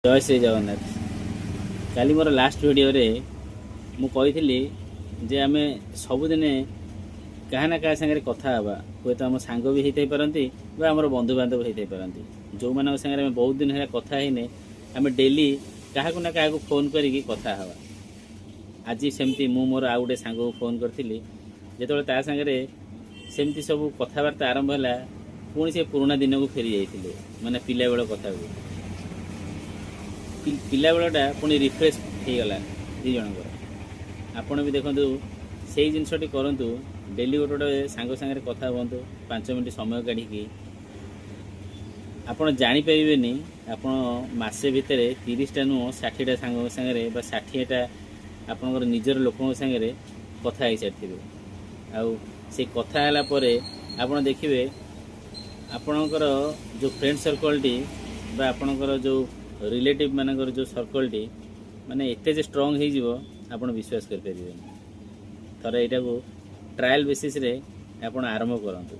जय श्री जगन्नाथ। काली more last video रे मु कही जे आम सबुदिने क्या ना क्या सागर कथा हवा हे तो आम सांग भी होते पारती आम बंधु बांधव होते पारती जो मान सागर बहुत दिन है कथा है आम डेली क्या ना क्या फोन करके कथा हवा। आज सेमती मु मोर आउ गोटे सांग को फोन करी जो सागर सेमती सब कथबार्ता आरंभ है पुणी से पुराना दिन को फेरी जाते माने पिला बेल कथा को पिला बेलटा पुणी रिफ्रेश हो गला दी जनकर। आपण भी देखु से जिनसटी करूँ डेली गोटे गोटे सांग सागर कथा हूँ 5 मिनट समय काढ़ी आपड़ जानीपारे आपण मसे भितर 30टा नुह 60टा सांग सागर 60टा आपणकर निजर लोकों सागर कथा हो सारी आउ से कथा है आप देखिए आपणकर जो फ्रेंड सर्कल टी आपणकर जो रिलेटिव मानकर जो सर्कल टी माने एते जे स्ट्रांग हो आपन विश्वास कर परिबे थरे एटा को ट्रायल बेसिस रे आपन आरंभ करंतु।